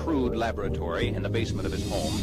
crude laboratory in the basement of his home.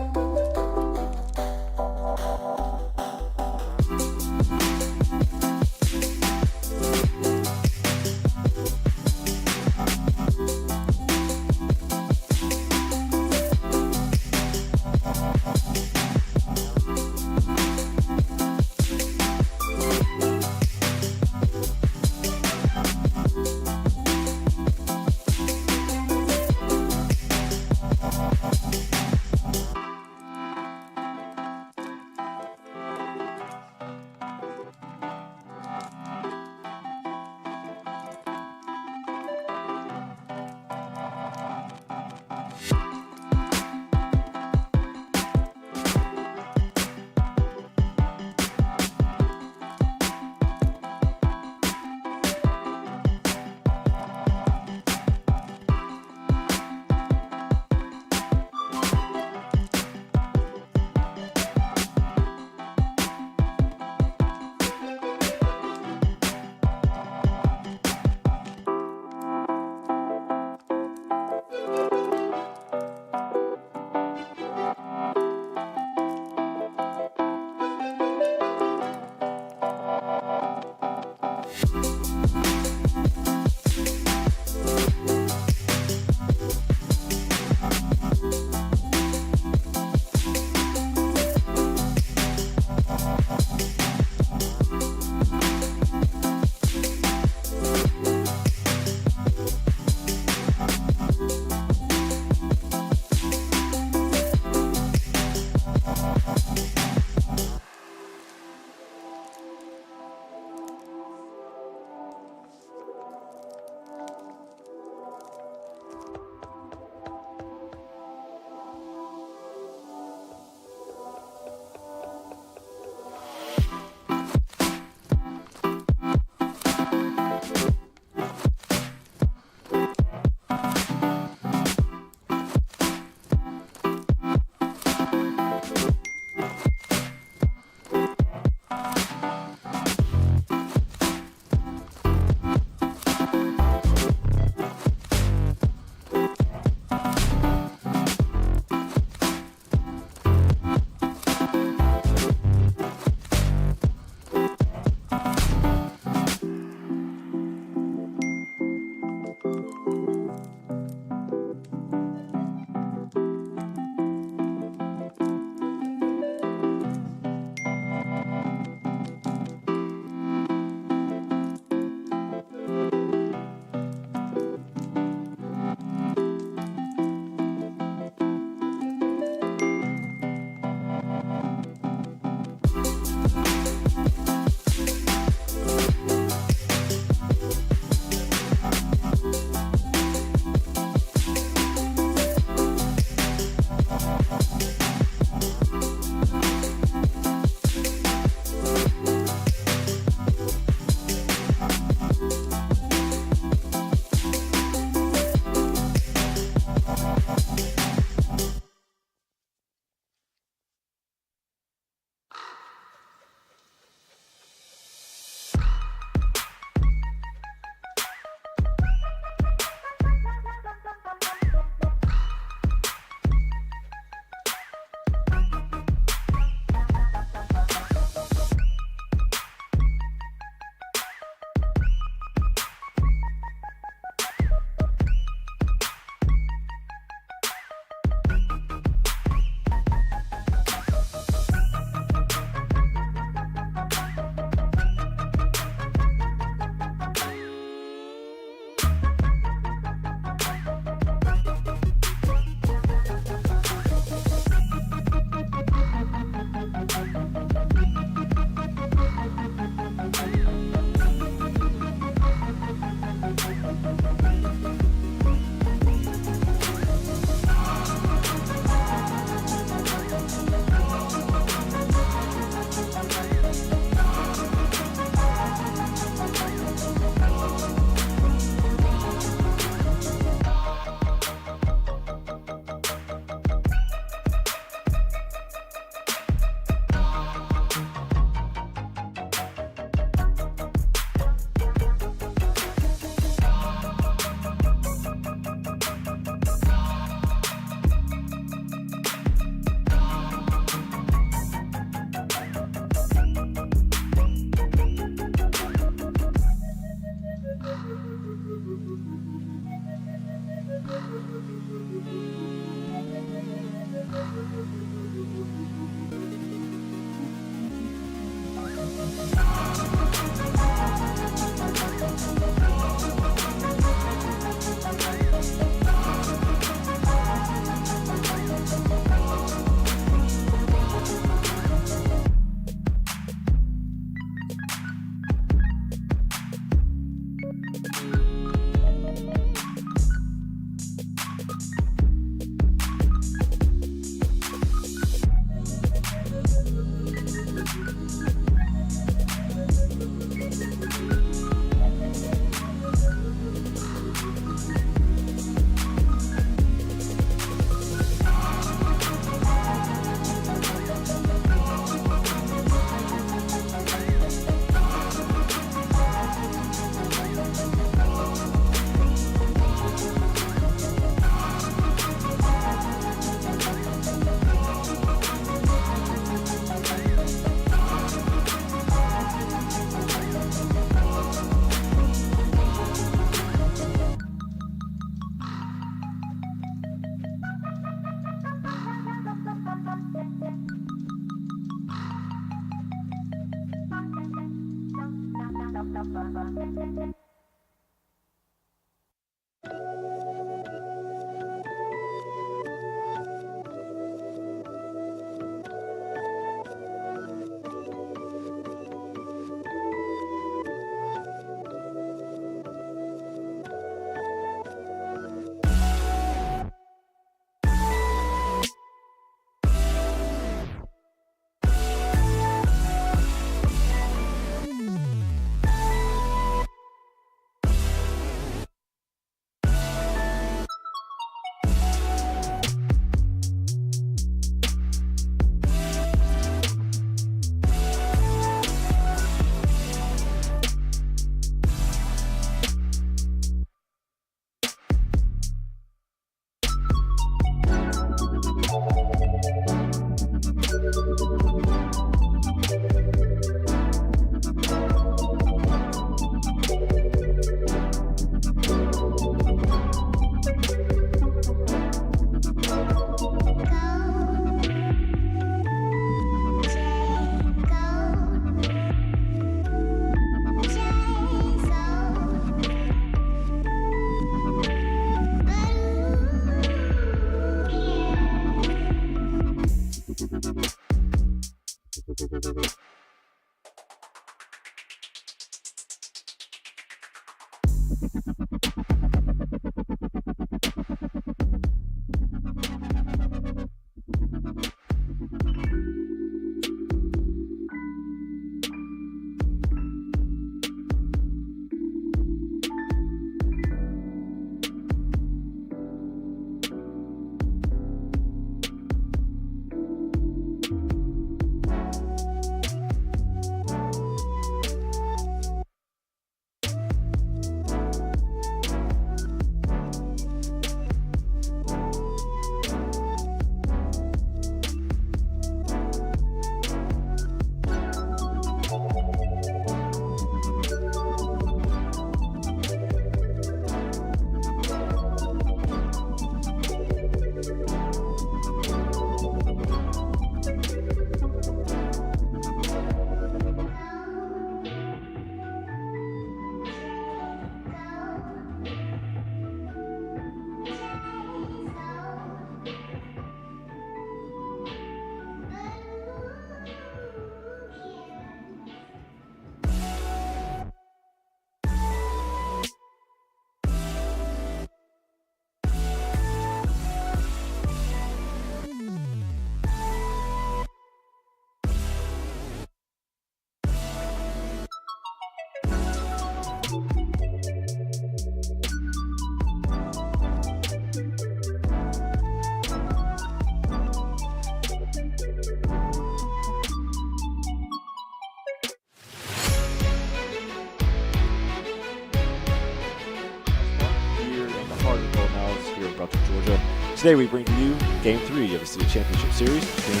Georgia. Today we bring to you Game 3 of the City Championship Series between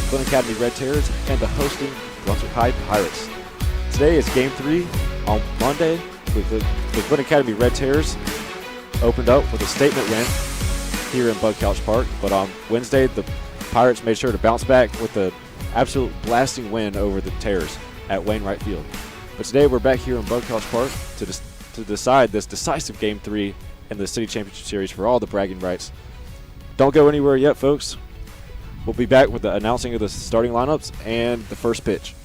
Glynn Academy Red Terrors and the hosting BrunswickHigh Pirates. Today is Game 3 on Monday with the Glynn Academy Red Terrors opened up with a statement win here in Bug Couch Park, but on Wednesday the Pirates made sure to bounce back with an absolute blasting win over the Terrors at Wainwright Field. But today we're back here in Bug Couch Park to decide this decisive Game 3 in the City Championship Series for all the bragging rights. Don't go anywhere yet, folks. We'll be back with the announcing of the starting lineups and the first pitch.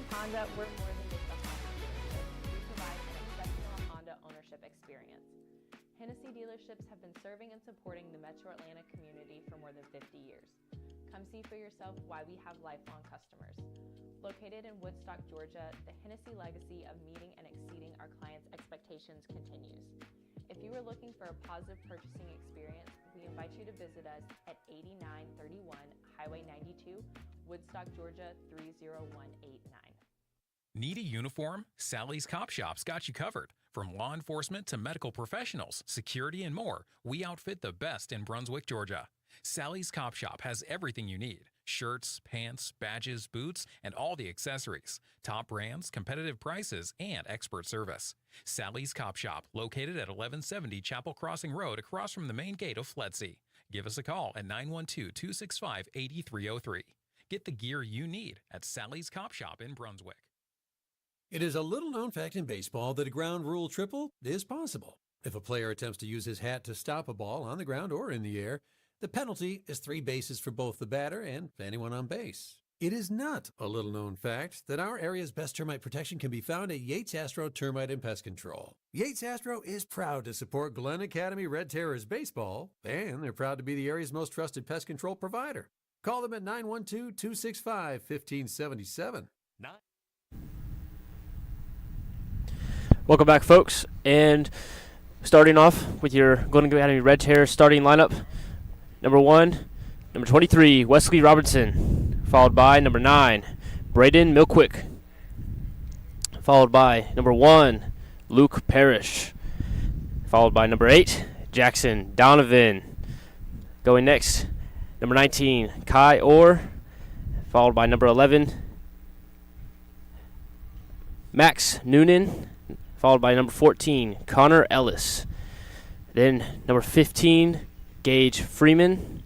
Honda, we're more than just a Honda dealership. We provide an exceptional Honda ownership experience. Hennessy dealerships have been serving and supporting the Metro Atlanta community for more than 50 years. Come see for yourself why we have lifelong customers. Located in Woodstock, Georgia, the Hennessy legacy of meeting and exceeding our clients' expectations continues. If you are looking for a positive purchasing experience, we invite you to visit us at 8931 Highway 92, Woodstock, Georgia 30189. Need a uniform? Sally's Cop Shop's got you covered. From law enforcement to medical professionals, security, and more, we outfit the best in Brunswick, Georgia. Sally's Cop Shop has everything you need. Shirts, pants, badges, boots, and all the accessories. Top brands, competitive prices, and expert service. Sally's Cop Shop, located at 1170 Chapel Crossing Road across from the main gate of Fledsey. Give us a call at 912-265-8303. Get the gear you need at Sally's Cop Shop in Brunswick. It is a little-known fact in baseball that a ground rule triple is possible. If a player attempts to use his hat to stop a ball on the ground or in the air, the penalty is 3 bases for both the batter and anyone on base. It is not a little-known fact that our area's best termite protection can be found at Yates Astro Termite and Pest Control. Yates Astro is proud to support Glenn Academy Red Terrors baseball, and they're proud to be the area's most trusted pest control provider. Call them at 912-265-1577. Welcome back, folks, and starting off with your Glen Academy Red Terror starting lineup. Number 1, number 23, Wesley Robertson, followed by number 9, Braden Milquick, followed by number 1, Luke Parrish, followed by number 8, Jackson Donovan. Going next, number 19, Kai Orr, followed by number 11, Max Noonan, followed by number 14, Connor Ellis. Then number 15, Gage Freeman.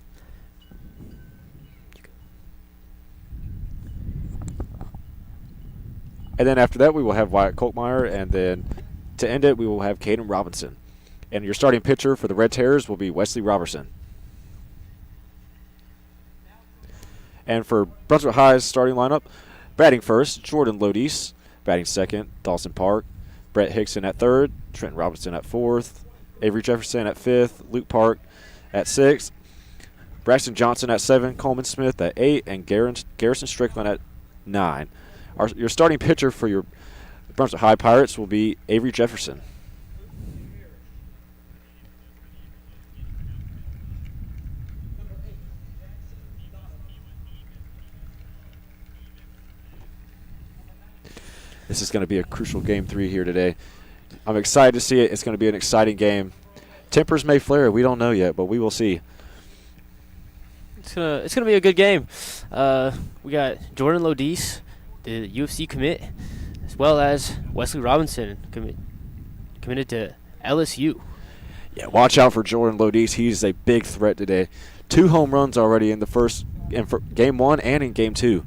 And then after that, we will have Wyatt Kolkmeyer, and then to end it, we will have Caden Robinson. And your starting pitcher for the Red Terrors will be Wesley Robertson. And for Brunswick High's starting lineup, batting first, Jordan Lodis. Batting second, Dawson Park. Brett Hickson at third, Trenton Robinson at fourth, Avery Jefferson at fifth, Luke Park at sixth, Braxton Johnson at 7, Coleman Smith at 8, and Garrison Strickland at 9. Your starting pitcher for your Brunswick High Pirates will be Avery Jefferson. This is going to be a crucial Game 3 here today. I'm excited to see it. It's going to be an exciting game. Tempers may flare. We don't know yet, but we will see. It's gonna be a good game. We got Jordan Lodis, the UFC commit, as well as Wesley Robinson committed to LSU. Yeah, watch out for Jordan Lodis. He's a big threat today. 2 home runs already in the first in Game 1 and in Game 2.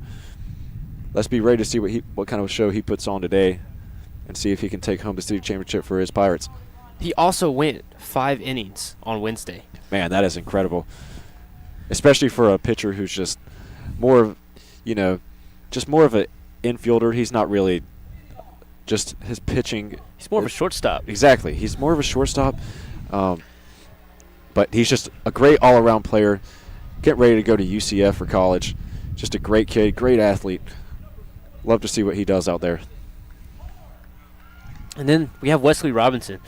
Let's be ready to see what kind of show he puts on today and see if he can take home the city championship for his Pirates. He also went 5 innings on Wednesday. Man, that is incredible. Especially for a pitcher who's just more of, just more of an infielder. He's not really just his pitching. He's more of a shortstop. Exactly. He's more of a shortstop. But he's just a great all-around player. Getting ready to go to UCF for college. Just a great kid, great athlete. Love to see what he does out there. And then we have Wesley Robinson.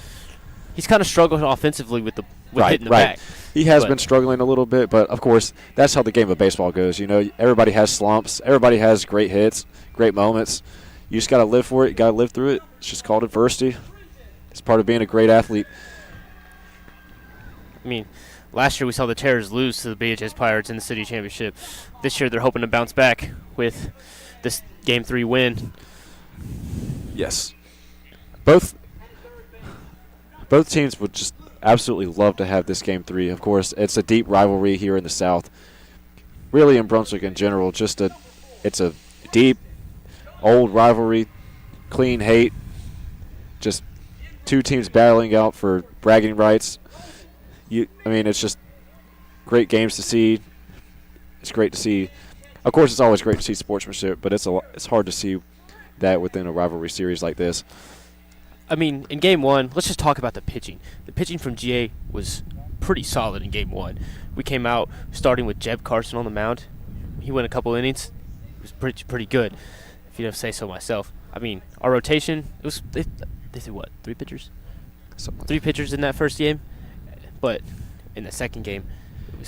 He's kind of struggled offensively with hitting the back. He has been struggling a little bit, but of course, that's how the game of baseball goes. Everybody has slumps. Everybody has great hits, great moments. You just got to live for it. You got to live through it. It's just called adversity. It's part of being a great athlete. I mean, last year we saw the Terrors lose to the BHS Pirates in the city championship. This year they're hoping to bounce back with this Game 3 win. Yes. Both teams would just absolutely love to have this Game 3. Of course, it's a deep rivalry here in the South. Really in Brunswick in general, it's a deep, old rivalry, clean hate. Just 2 teams battling out for bragging rights. It's just great games to see. It's great to see. Of course, it's always great to see sportsmanship, but it's hard to see that within a rivalry series like this. I mean, in Game 1, let's just talk about the pitching. The pitching from GA was pretty solid in Game 1. We came out starting with Jeb Carson on the mound. He went a couple innings. It was pretty good, if you don't say so myself. I mean, our rotation, they did what, 3 pitchers? 3 pitchers in that first game? But in the second game,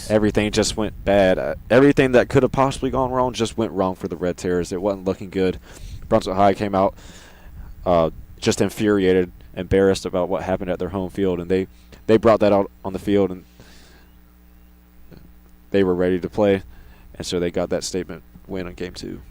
everything just went bad. Everything that could have possibly gone wrong just went wrong for the Red Terrors. It wasn't looking good. Brunswick High came out just infuriated, embarrassed about what happened at their home field, and they brought that out on the field, and they were ready to play, and so they got that statement win on Game 2.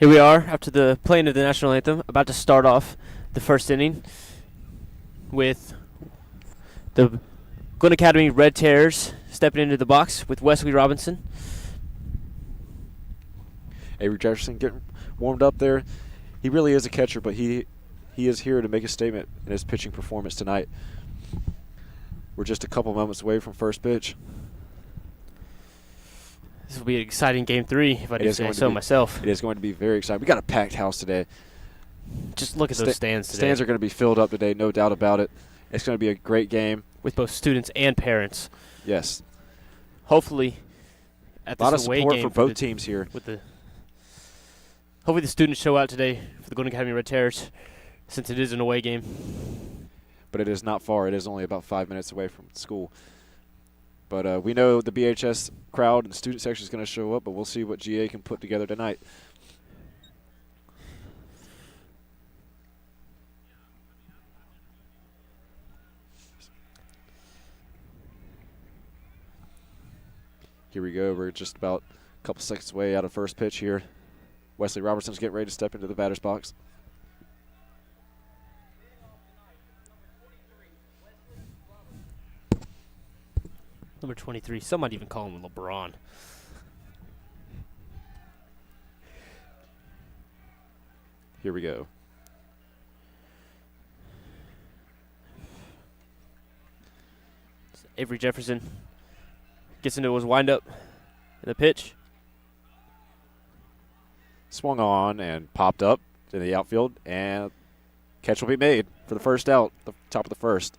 Here we are after the playing of the national anthem, about to start off the first inning with the Glynn Academy Red Terrors stepping into the box with Wesley Robinson. Avery Jefferson getting warmed up there. He really is a catcher, but he is here to make a statement in his pitching performance tonight. We're just a couple moments away from first pitch. This will be an exciting game 3, if I do say so myself. It is going to be very exciting. We got a packed house today. Just look at those stands today. Stands are going to be filled up today, no doubt about it. It's going to be a great game. With both students and parents. Yes. Hopefully, at this away game. A lot of support for both teams here. Hopefully the students show out today for the Glynn Academy Red Terrors, since it is an away game. But it is not far. It is only about 5 minutes away from school. But we know the BHS crowd and student section is going to show up, but we'll see what GA can put together tonight. Here we go. We're just about a couple seconds away out of first pitch here. Wesley Robertson's getting ready to step into the batter's box. Number 23. Some might even call him LeBron. Here we go. Avery Jefferson gets into his windup in the pitch. Swung on and popped up to the outfield, and catch will be made for the first out, the top of the first.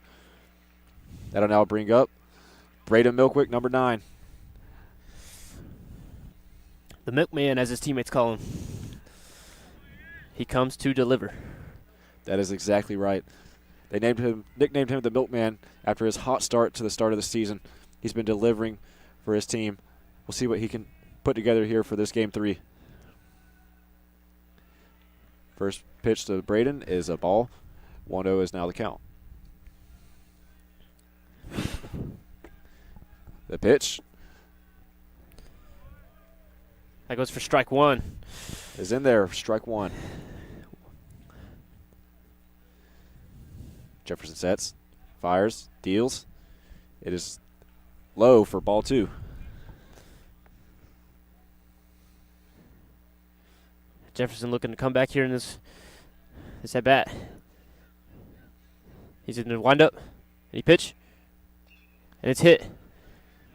That'll now bring up Braden Milkwick, number 9. The Milkman, as his teammates call him. He comes to deliver. That is exactly right. They nicknamed him the Milkman after his hot start to the start of the season. He's been delivering for his team. We'll see what he can put together here for this game 3. First pitch to Braden is a ball. 1-0 is now the count. The pitch. That goes for strike 1. Is in there, strike 1. Jefferson sets, fires, deals. It is low for ball 2. Jefferson looking to come back here in this at bat. He's in the windup. And he pitch. And it's hit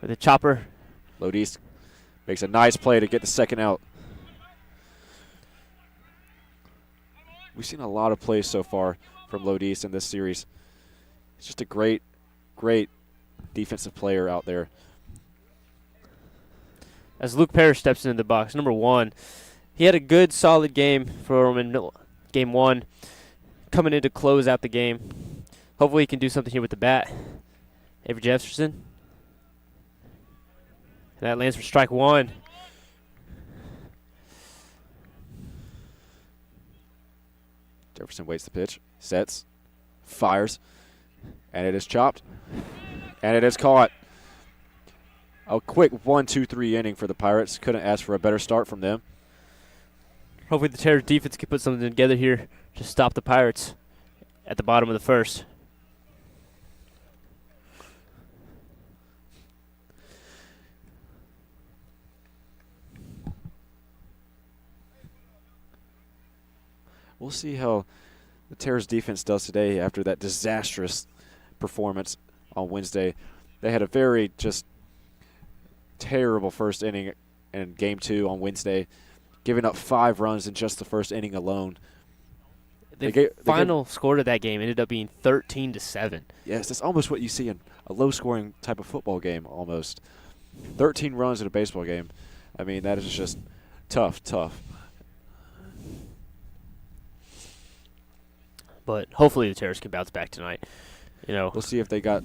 with a chopper. Lodis makes a nice play to get the second out. We've seen a lot of plays so far from Lodis in this series. He's just a great, great defensive player out there. As Luke Parrish steps into the box, number 1. He had a good, solid game for him in game 1, coming in to close out the game. Hopefully he can do something here with the bat. Avery Jefferson. And that lands for strike 1. Jefferson waits the pitch, sets, fires, and it is chopped, and it is caught. A quick 1-2-3 inning for the Pirates. Couldn't ask for a better start from them. Hopefully the Terror defense can put something together here to stop the Pirates at the bottom of the first. We'll see how the Terror's defense does today after that disastrous performance on Wednesday. They had a very just terrible first inning in game 2 on Wednesday, giving up 5 runs in just the first inning alone. The final score of that game ended up being 13-7. Yes, that's almost what you see in a low-scoring type of football game almost. 13 runs in a baseball game. I mean, that is just tough. But hopefully the Terrors can bounce back tonight. We'll see if they got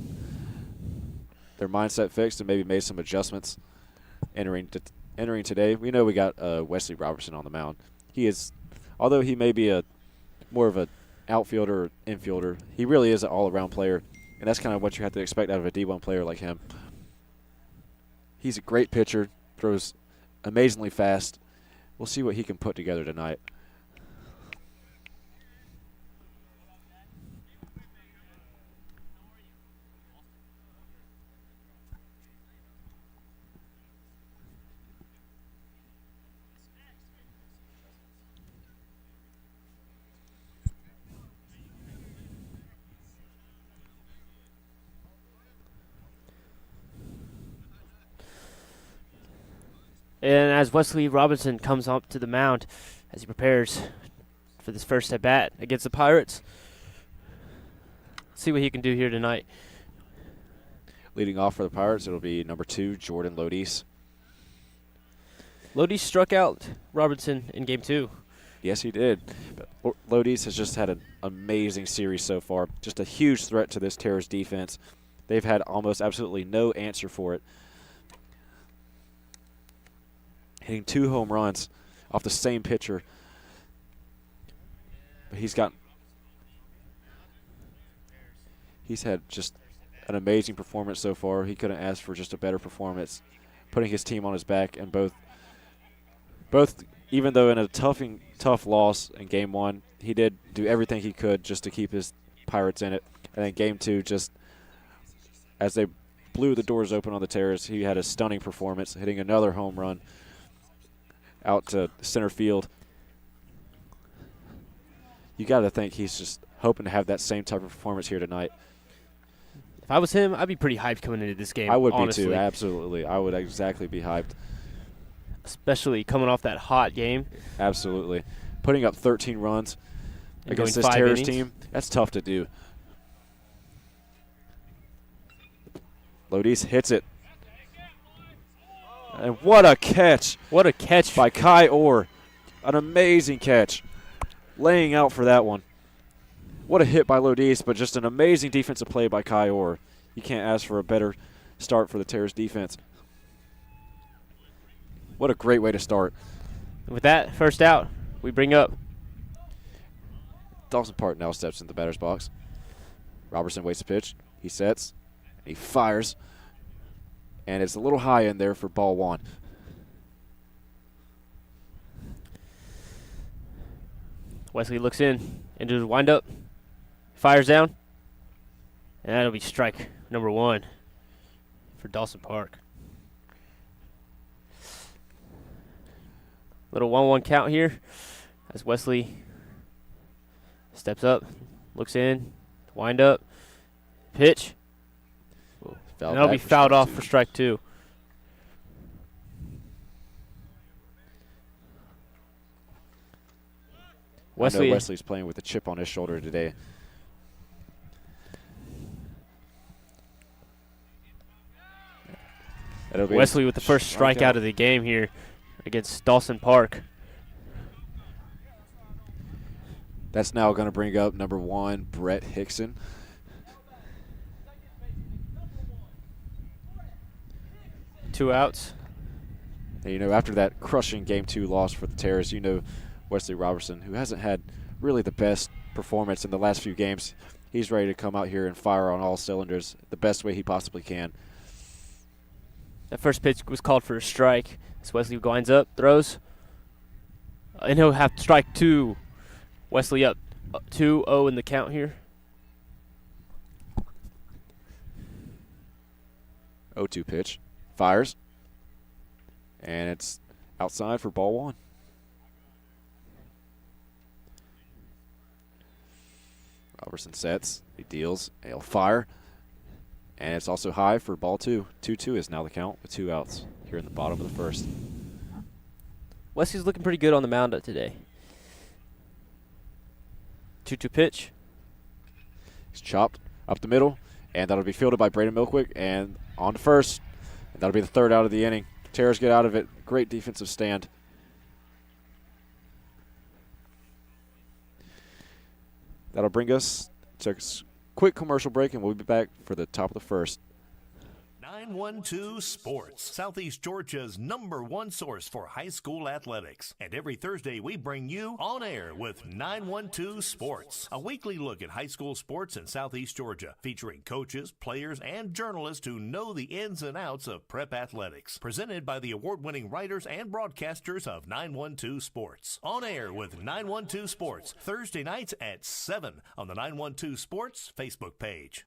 their mindset fixed and maybe made some adjustments entering today. We know we got Wesley Robertson on the mound. He is, although he may be more of an outfielder or infielder, he really is an all-around player, and that's kind of what you have to expect out of a D1 player like him. He's a great pitcher, throws amazingly fast We'll see what he can put together tonight. And as Wesley Robinson comes up to the mound as he prepares for this first at bat against the Pirates, see what he can do here tonight. Leading off for the Pirates, it'll be number 2, Jordan Lodice. Lodice struck out Robinson in game 2. Yes, he did. But Lodice has just had an amazing series so far. Just a huge threat to this Terrors defense. They've had almost absolutely no answer for it. Hitting 2 home runs off the same pitcher. But he's had just an amazing performance so far. He couldn't ask for just a better performance, putting his team on his back. And both even though in a tough loss in game 1, he did do everything he could just to keep his Pirates in it. And then game 2, just as they blew the doors open on the Terrors, he had a stunning performance, hitting another home run out to center field. You got to think he's just hoping to have that same type of performance here tonight. If I was him, I'd be pretty hyped coming into this game. I would honestly. be too, absolutely. I would exactly be hyped. Especially coming off that hot game. Absolutely. Putting up 13 runs and against going this 5 Terrors innings. team, that's tough to do. Lodice hits it. And what a catch. What a catch by Kai Orr. An amazing catch. Laying out for that one. What a hit by Lodice, but just an amazing defensive play by Kai Orr. You can't ask for a better start for the Terrors defense. What a great way to start. With that first out, we bring up Dawson Park now steps into the batter's box. Robertson waits a pitch. He sets. He fires. And it's a little high in there for ball 1. Wesley looks into the windup, fires down, and that'll be strike number 1 for Dawson Park. Little 1-1 count here as Wesley steps up, looks in, wind up, pitch. And that'll be fouled off for strike 2. Wesley's playing with a chip on his shoulder today. Wesley with the first strikeout of the game here against Dawson Park. That's now going to bring up number 1, Brett Hickson. Two outs. And, you know, after that crushing Game 2 loss for the Terrors, you know Wesley Robertson, who hasn't had really the best performance in the last few games, he's ready to come out here and fire on all cylinders the best way he possibly can. That first pitch was called for a strike. As Wesley winds up, throws, and he'll have strike 2. Wesley up 2-0 in the count here. 0-2 pitch. Fires. And it's outside for ball 1. Robertson sets. He deals. He'll fire. And it's also high for ball 2. 2-2 is now the count with 2 outs here in the bottom of the first. Wesley's looking pretty good on the mound today. 2-2 pitch. He's chopped up the middle, and that'll be fielded by Braden Milkwick, and on to first. And that'll be the 3rd out of the inning. Terrors get out of it. Great defensive stand. That'll bring us to a quick commercial break, and we'll be back for the top of the first. Now 912 Sports, Southeast Georgia's #1 source for high school athletics. And every Thursday we bring you On Air with 912 Sports, a weekly look at high school sports in Southeast Georgia, featuring coaches, players, and journalists who know the ins and outs of prep athletics. Presented by the award-winning writers and broadcasters of 912 Sports. On Air with 912 Sports, Thursday nights at 7 on the 912 Sports Facebook page.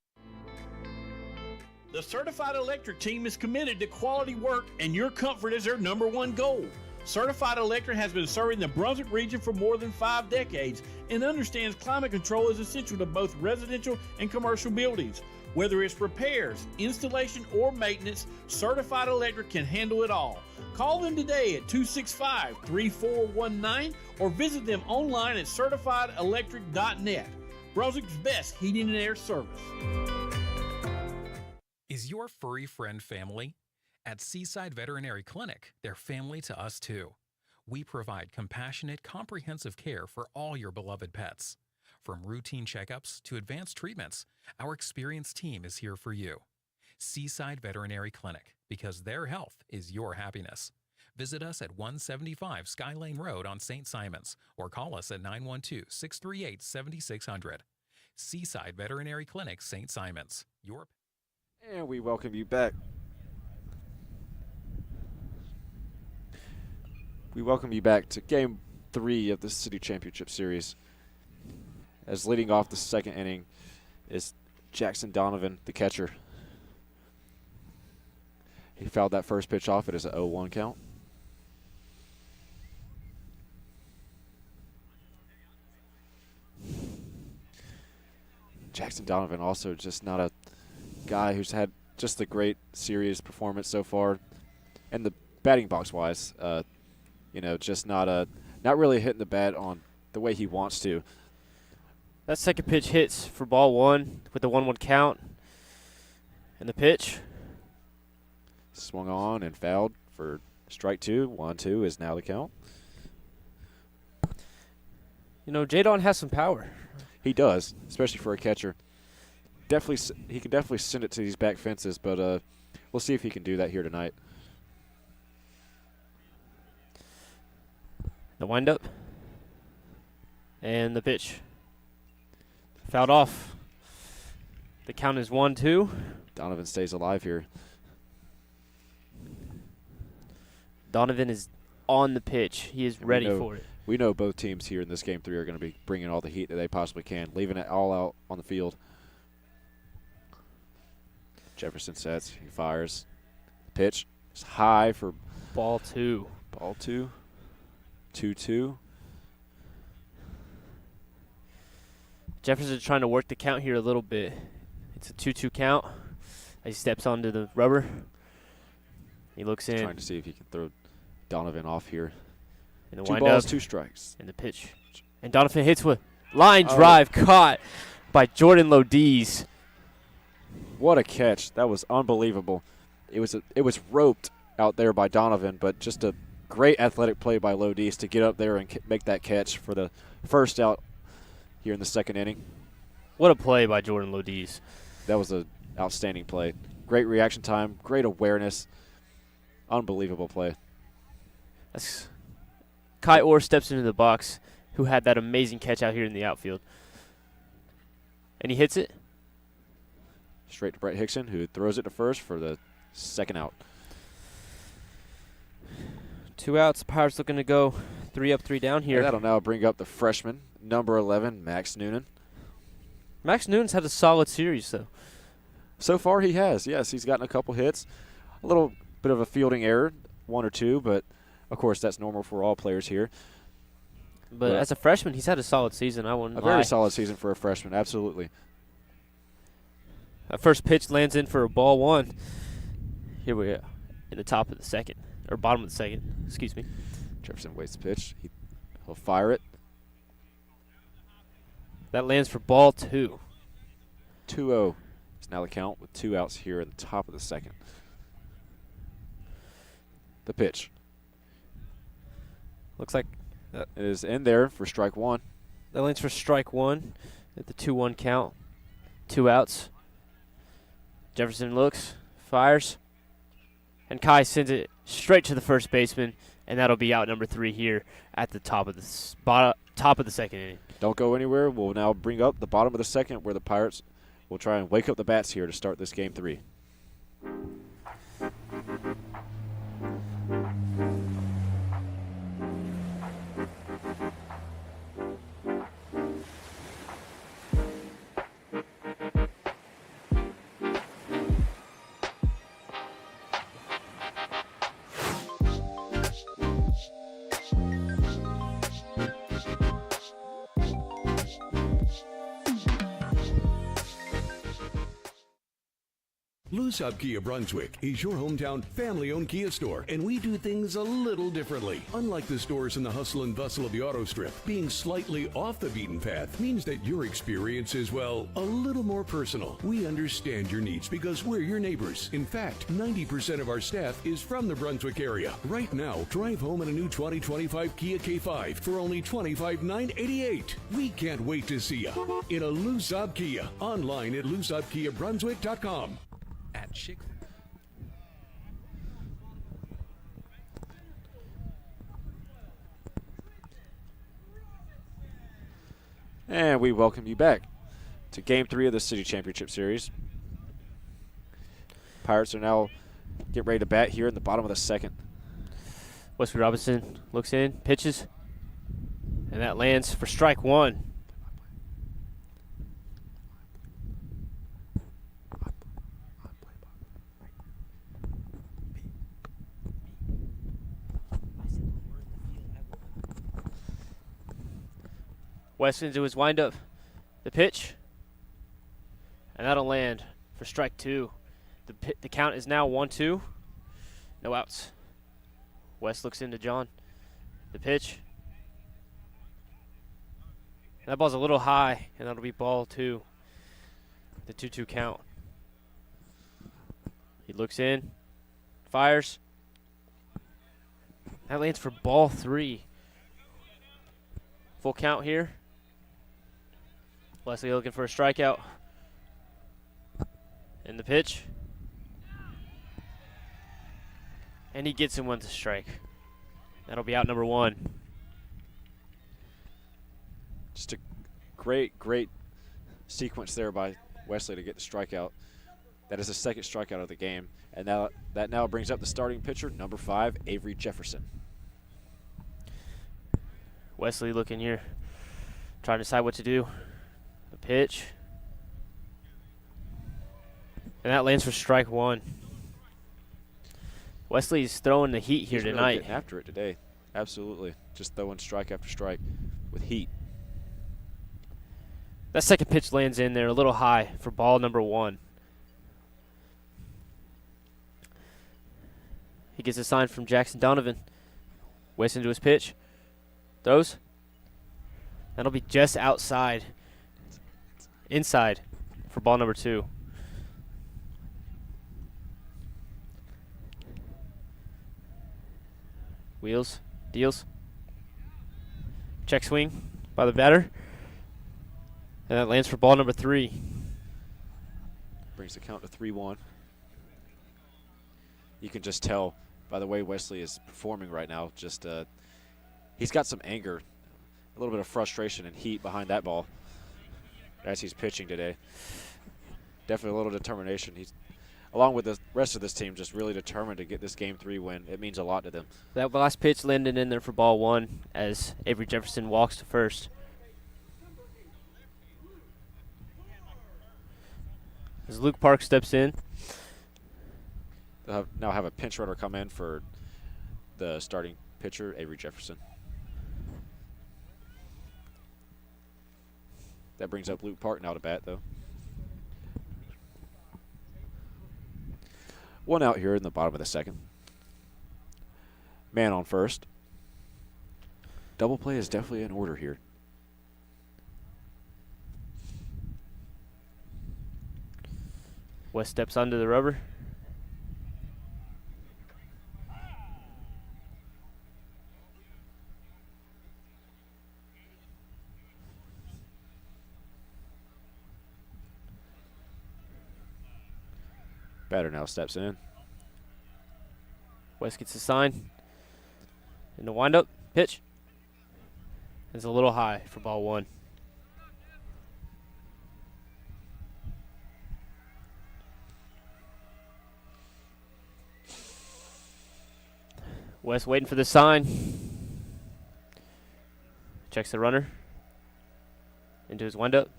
The Certified Electric team is committed to quality work, and your comfort is their #1 goal. Certified Electric has been serving the Brunswick region for more than 5 decades and understands climate control is essential to both residential and commercial buildings. Whether it's repairs, installation, or maintenance, Certified Electric can handle it all. Call them today at 265-3419 or visit them online at certifiedelectric.net. Brunswick's best heating and air service. Is your furry friend family? At Seaside Veterinary Clinic, they're family to us too. We provide compassionate, comprehensive care for all your beloved pets. From routine checkups to advanced treatments, our experienced team is here for you. Seaside Veterinary Clinic, because their health is your happiness. Visit us at 175 Skylane Road on St. Simons or call us at 912-638-7600. Seaside Veterinary Clinic, St. Simons. And we welcome you back. We welcome you back to Game 3 of the City Championship Series. As leading off the second inning is Jackson Donovan, the catcher. He fouled that first pitch off. It is a 0-1 count. Jackson Donovan also just not a guy who's had just a great series performance so far. And the batting box wise, just not really hitting the bat on the way he wants to. That second pitch hits for ball 1 with the 1-1 count. And the pitch swung on and fouled for strike 2. 1-2 is now the count. Jadon has some power. He does, especially for a catcher. He can definitely send it to these back fences, but we'll see if he can do that here tonight. The windup and the pitch. Fouled off. The count is 1-2. Donovan stays alive here. Donovan is on the pitch. He is ready for it. We know both teams here in this Game 3 are going to be bringing all the heat that they possibly can, leaving it all out on the field. Jefferson sets. He fires. The pitch is high for ball 2. Ball 2. 2-2. Jefferson's trying to work the count here a little bit. It's a 2-2 count as he steps onto the rubber. He looks in. Trying to see if he can throw Donovan off here. And the 2 windup, balls, 2 strikes. And the pitch. And Donovan hits with line drive caught by Jordan Lodiz. What a catch. That was unbelievable. It was roped out there by Donovan, but just a great athletic play by Lodiz to get up there and make that catch for the first out here in the second inning. What a play by Jordan Lodiz. That was an outstanding play. Great reaction time, great awareness. Unbelievable play. That's Kai Orr steps into the box, who had that amazing catch out here in the outfield. And he hits it. Straight to Brett Hickson, who throws it to first for the second out. 2 outs. Pirates looking to go 3 up, 3 down here. And that'll now bring up the freshman, number 11, Max Noonan. Max Noonan's had a solid series, though. So far he has, yes. He's gotten a couple hits. A little bit of a fielding error, 1 or 2, but, of course, that's normal for all players here. But as a freshman, he's had a solid season. I wouldn't lie. A very solid season for a freshman, absolutely. That first pitch lands in for a ball 1. Here we are in the top of the second, or bottom of the second, excuse me. Jefferson waits the pitch. He'll fire it. That lands for ball 2. 2-0 is now the count with 2 outs here at the top of the second. The pitch. Looks like it is in there for strike 1. That lands for strike 1 at the 2-1 count. 2 outs. Jefferson looks, Fires. And Kai sends it straight to the first baseman, and that'll be out number 3 here at the top of the second inning. Don't go anywhere. We'll now bring up the bottom of the second where the Pirates will try and wake up the bats here to start this game 3. Lusab Kia Brunswick is your hometown family-owned Kia store, and we do things a little differently. Unlike the stores in the hustle and bustle of the auto strip, being slightly off the beaten path means that your experience is, well, a little more personal. We understand your needs because we're your neighbors. In fact, 90% of our staff is from the Brunswick area. Right now, drive home in a new 2025 Kia K5 for only $25,988. We can't wait to see you in a Lusab Kia. Online at lusabkiabrunswick.com. At Chick. And we welcome you back to Game 3 of the City Championship Series. Pirates are now getting ready to bat here in the bottom of the second. Wesley Robinson looks in, pitches, and that lands for strike 1. Wesley into his windup, the pitch, and that'll land for strike 2. The count is now 1-2, no outs. West looks into John, the pitch. And that ball's a little high, and that'll be ball 2, the 2-2 count. He looks in, fires. That lands for ball 3. Full count here. Wesley looking for a strikeout. And the pitch. And he gets him one to strike. That'll be out number 1. Just a great sequence there by Wesley to get the strikeout. That is the second strikeout of the game. And now that now brings up the starting pitcher, number 5, Avery Jefferson. Wesley looking here, trying to decide what to do. The pitch. And that lands for strike 1. Wesley's throwing the heat here He's really tonight. getting after it today. Absolutely. Just throwing strike after strike with heat. That second pitch lands in there a little high for ball number 1. He gets a sign from Jackson Donovan. Waits into his pitch. Throws. That'll be just outside. Inside for ball number 2. Wheels. Deals. Check swing by the batter. And that lands for ball number 3. Brings the count to 3-1. You can just tell by the way Wesley is performing right now. Just he's got some anger, a little bit of frustration and heat behind that ball as he's pitching today. Definitely a little determination. He's, along with the rest of this team, just really determined to get this Game 3 win. It means a lot to them. That last pitch landed in there for ball 1 as Avery Jefferson walks to first. As Luke Park steps in. They'll now have a pinch runner come in for the starting pitcher, Avery Jefferson. That brings up Luke Park now to bat, though. 1 out here in the bottom of the second. Man on first. Double play is definitely in order here. West steps onto the rubber. Batter now steps in. West gets the sign. In the windup, pitch. It's a little high for ball 1. West waiting for the sign. Checks the runner. Into his windup.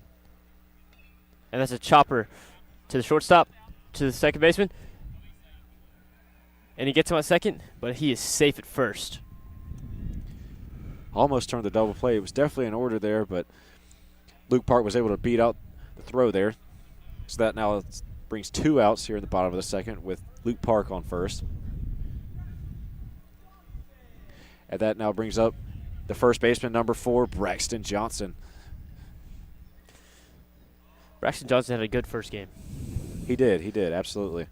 And that's a chopper to the shortstop, to the second baseman. And he gets him at second, but he is safe at first. Almost turned the double play. It was definitely in order there, but Luke Park was able to beat out the throw there. So that now brings 2 outs here in the bottom of the second with Luke Park on first. And that now brings up the first baseman, number 4, Braxton Johnson. Braxton Johnson had a good first game. He did, absolutely.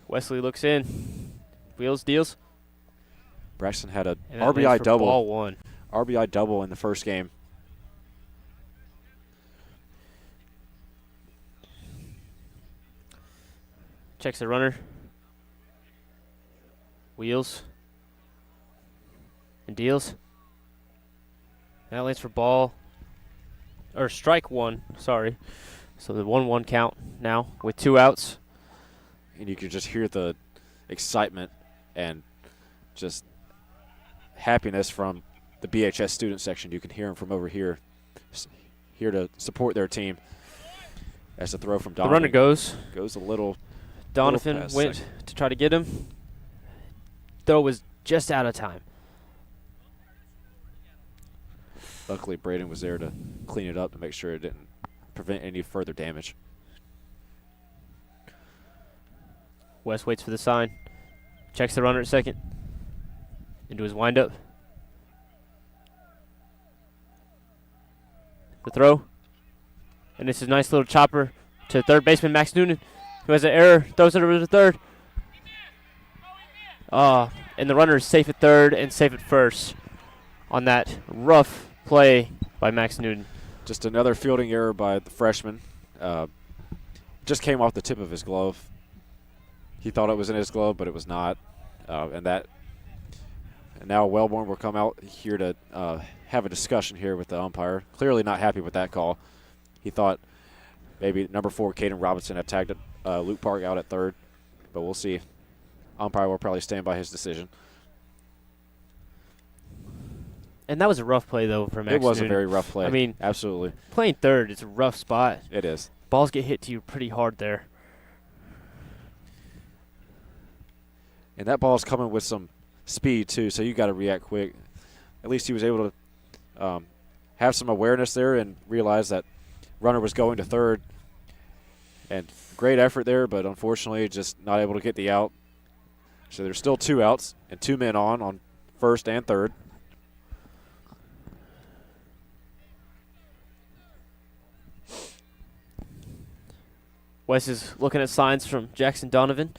Wesley looks in. Wheels, deals. Braxton had a And that RBI lands for double. ball 1. RBI double in the first game. Checks the runner. Wheels. And deals. And that lands for ball. Or strike 1, sorry. So the 1-1 count now with 2 outs. And you can just hear the excitement and just happiness from the BHS student section. You can hear them from over here, here to support their team. As the throw from Donovan. The runner goes. Goes a little. Donovan went second. to try to get him. Throw was just out of time. Luckily, Braden was there to clean it up to make sure it didn't prevent any further damage. West waits for the sign. Checks the runner at second. Into his windup. The throw. And this is a nice little chopper to third baseman Max Noonan, who has an error. Throws it over to third. And the runner is safe at third and safe at first on that rough play by Max Noonan. Just another fielding error by the freshman. Just came off the tip of his glove. He thought it was in his glove, but it was not. And now Wellborn will come out here to have a discussion here with the umpire. Clearly not happy with that call. He thought maybe number 4, Caden Robinson, had tagged Luke Park out at third, but we'll see. Umpire will probably stand by his decision. And that was a rough play, though, for Max It was Noonan. a very rough play. I mean, absolutely. Playing third is a rough spot. It is. Balls get hit to you pretty hard there. And that ball's coming with some speed, too, so you got to react quick. At least he was able to have some awareness there and realize that runner was going to third. And great effort there, but unfortunately just not able to get the out. So there's still 2 outs and 2 men on first and third. Wes is looking at signs from Jackson Donovan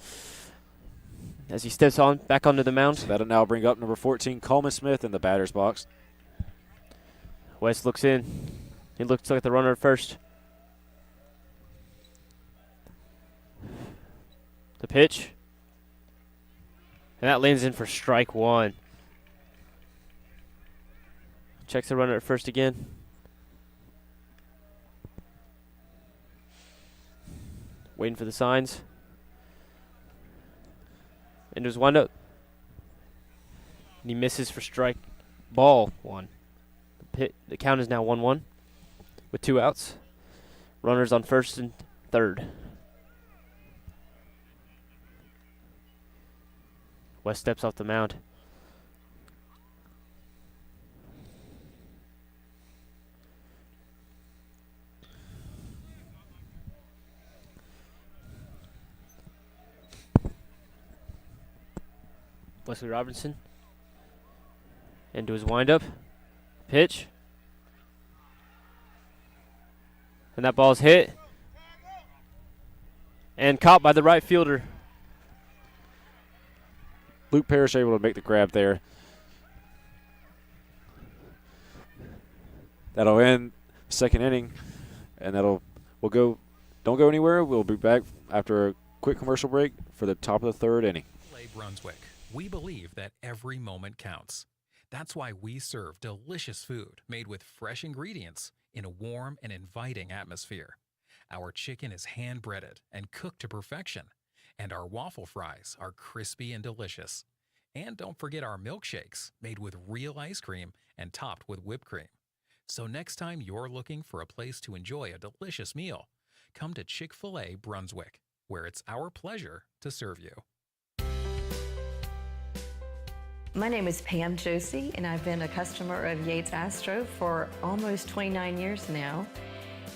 as he steps back onto the mound. So that'll now bring up number 14, Coleman Smith, in the batter's box. Wes looks in. He looks like the runner at first. The pitch. And that lands in for strike 1. Checks the runner at first again. Waiting for the signs. Into his windup. And he misses for strike ball 1. The count is now 1-1 with 2 outs. Runners on first and third. West steps off the mound. Wesley Robinson into his windup. Pitch. And that ball's hit. And caught by the right fielder. Luke Parrish able to make the grab there. That'll end second inning, and don't go anywhere. We'll be back after a quick commercial break for the top of the third inning. Brunswick, we believe that every moment counts. That's why we serve delicious food made with fresh ingredients in a warm and inviting atmosphere. Our chicken is hand-breaded and cooked to perfection, and our waffle fries are crispy and delicious. And don't forget our milkshakes made with real ice cream and topped with whipped cream. So next time you're looking for a place to enjoy a delicious meal, come to Chick-fil-A Brunswick, where it's our pleasure to serve you. My name is Pam Josie, and I've been a customer of Yates Astro for almost 29 years now.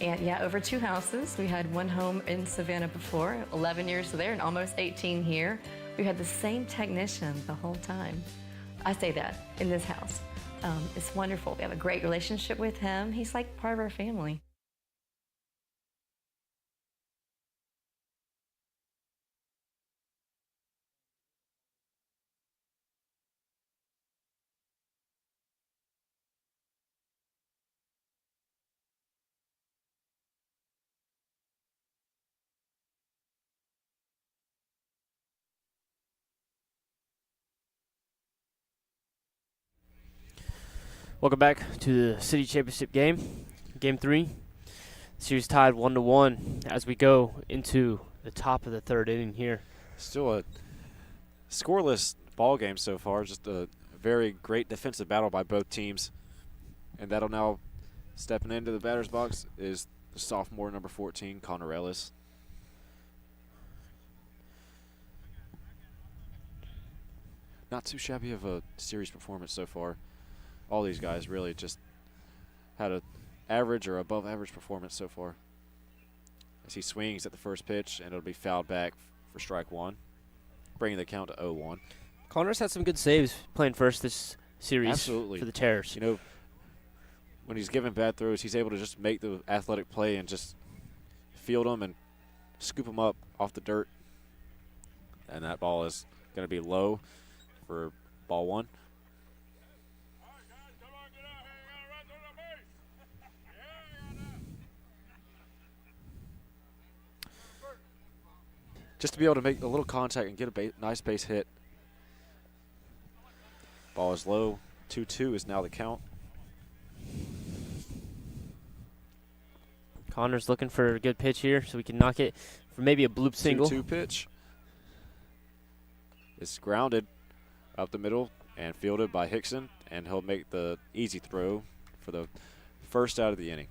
And yeah, over 2 houses. We had 1 home in Savannah before, 11 years there, and almost 18 here. We had the same technician the whole time. I say that in this house. It's wonderful. We have a great relationship with him. He's like part of our family. Welcome back to the city championship game, Game 3. Series tied 1-1 as we go into the top of the third inning here. Still a scoreless ball game so far. Just a very great defensive battle by both teams. And that'll now, stepping into the batter's box, is the sophomore number 14, Connor Ellis. Not too shabby of a series performance so far. All these guys really just had an average or above average performance so far. As he swings at the first pitch, and it'll be fouled back for strike 1, bringing the count to 0-1. Connor's had some good saves playing first this series. Absolutely. For the Terrors. You know, when he's given bad throws, he's able to just make the athletic play and just field them and scoop them up off the dirt. And that ball is going to be low for ball 1. Just to be able to make a little contact and get a nice base hit. Ball is low. 2-2 is now the count. Connor's looking for a good pitch here so we can knock it for maybe a bloop single. 2-2 pitch. It's grounded up the middle and fielded by Hickson, and he'll make the easy throw for the first out of the inning.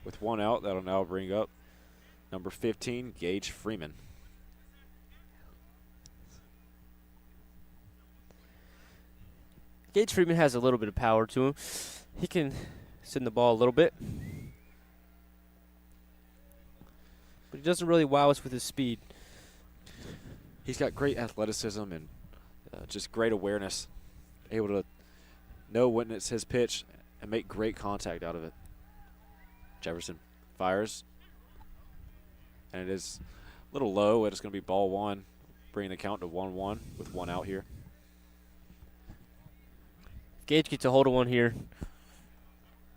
With 1 out, that'll now bring up number 15, Gage Freeman. Gage Freeman has a little bit of power to him. He can send the ball a little bit. But he doesn't really wow us with his speed. He's got great athleticism and just great awareness. Able to know when it's his pitch and make great contact out of it. Jefferson fires. And it is a little low. It's going to be ball 1, bringing the count to 1-1 with 1 out here. If Gage gets a hold of one here,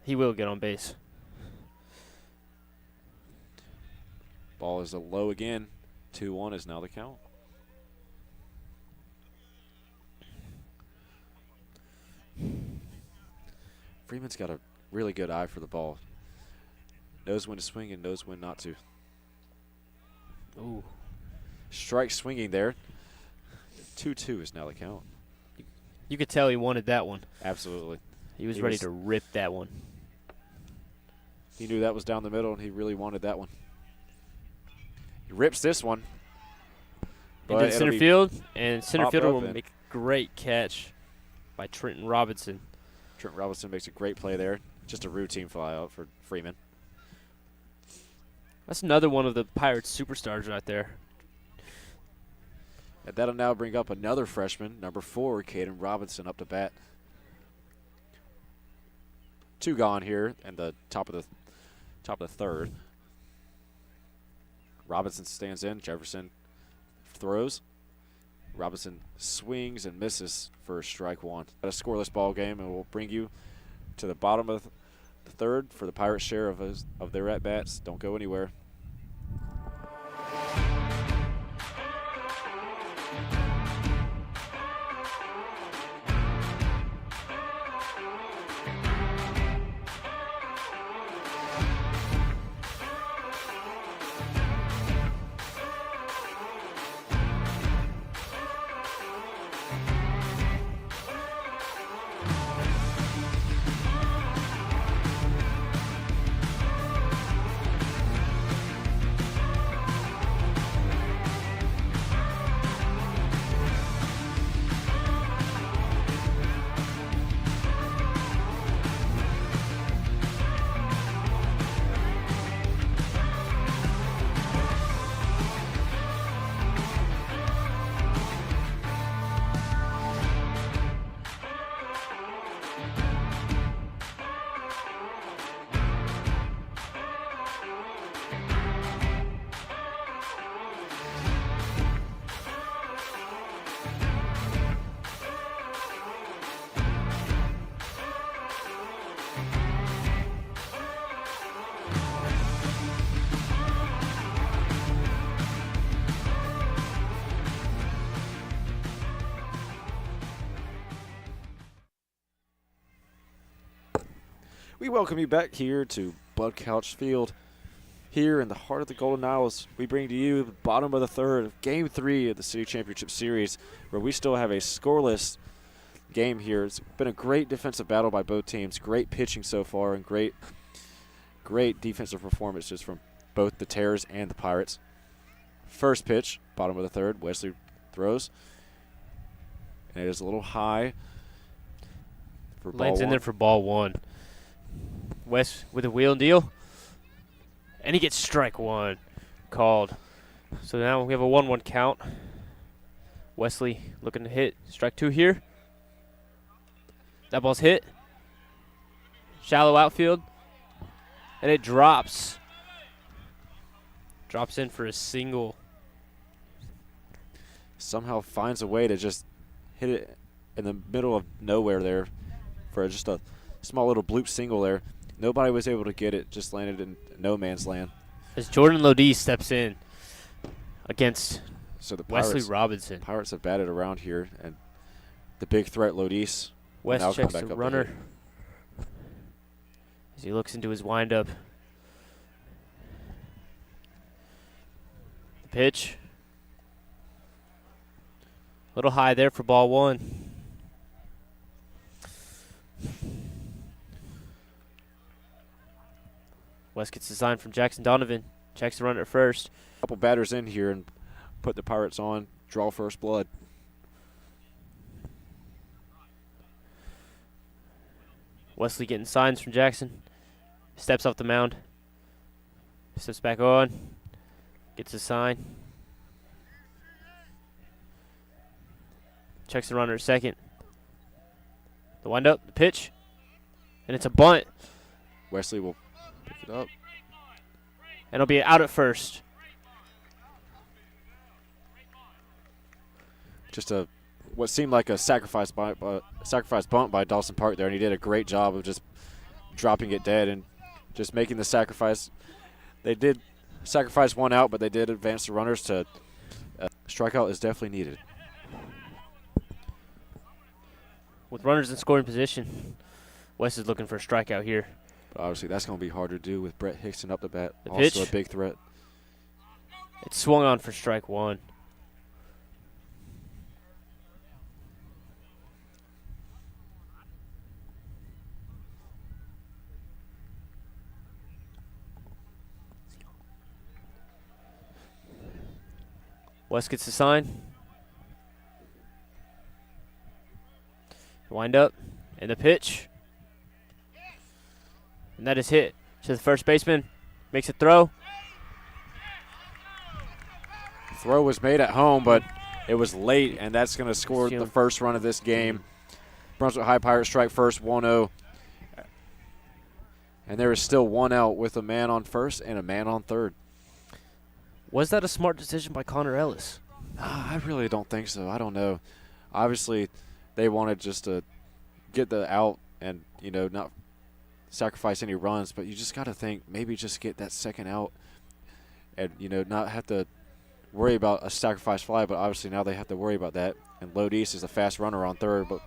he will get on base. Ball is a low again. 2-1 is now the count. Freeman's got a really good eye for the ball. Knows when to swing and knows when not to. Ooh. Strike swinging there. 2-2 is now the count. You could tell he wanted that one. Absolutely. He was ready to rip that one. He knew that was down the middle, and he really wanted that one. He rips this one. Into center field, and center fielder will and make a great catch by Trenton Robinson. Trent Robinson makes a great play there. Just a routine fly out for Freeman. That's another one of the Pirates superstars right there. And that'll now bring up another freshman, number 4, Caden Robinson, up to bat. 2 gone here, and the top of the third. Robinson stands in. Jefferson throws. Robinson swings and misses for strike 1. A scoreless ball game, and we'll bring you to the bottom of the third for the Pirates' share of their at-bats. Don't go anywhere. We welcome you back here to Bud Couch Field. Here in the heart of the Golden Isles, we bring to you the bottom of the third of Game 3 of the City Championship Series, where we still have a scoreless game here. It's been a great defensive battle by both teams, great pitching so far, and great defensive performances from both the Terrors and the Pirates. First pitch, bottom of the third, Wesley throws, and it is a little high for ball Lands in one. there for ball one. West with a wheel and deal. And he gets strike one called. So now we have a 1-1 count. Wesley looking to hit strike two here. That ball's hit. Shallow outfield. And it drops. Drops in for a single. Somehow finds a way to just hit it in the middle of nowhere there for just a small little bloop single there. Nobody was able to get it, just landed in no man's land. As Jordan Lodi steps in against So the Wesley Robinson. Pirates have batted around here, and the big threat, Lodis, will now West come checks back the up runner to hit. as he looks into his windup. The pitch. A little high there for ball one. West gets the sign from Jackson Donovan. Checks the runner at first. Couple batters in here and put the Pirates on, draw first blood. Wesley getting signs from Jackson. Steps off the mound. Steps back on. Gets a sign. Checks the runner at second. The windup, the pitch. And it's a bunt. Wesley will pick it up. And it'll be out at first. Just what seemed like a sacrifice bunt by Dawson Park there, and he did a great job of just dropping it dead and just making the sacrifice. They did sacrifice one out, but they did advance the runners to strikeout is definitely needed. With runners in scoring position, West is looking for a strikeout here. But obviously, that's going to be hard to do with Brett Hickson up the bat. The Also pitch. a big threat. It's swung on for strike one. West gets the sign. Wind up. And the pitch. And that is hit to the first baseman. Makes a throw. Throw was made at home, but it was late, and that's going to score the first run of this game. Brunswick High Pirates strike first, 1-0. And there is still one out with a man on first and a man on third. Was that a smart decision by Connor Ellis? I really don't think so. I don't know. Obviously, they wanted just to get the out and, not sacrifice any runs, but you just got to think maybe just get that second out and, not have to worry about a sacrifice fly, but obviously now they have to worry about that. And Lodice is a fast runner on third, but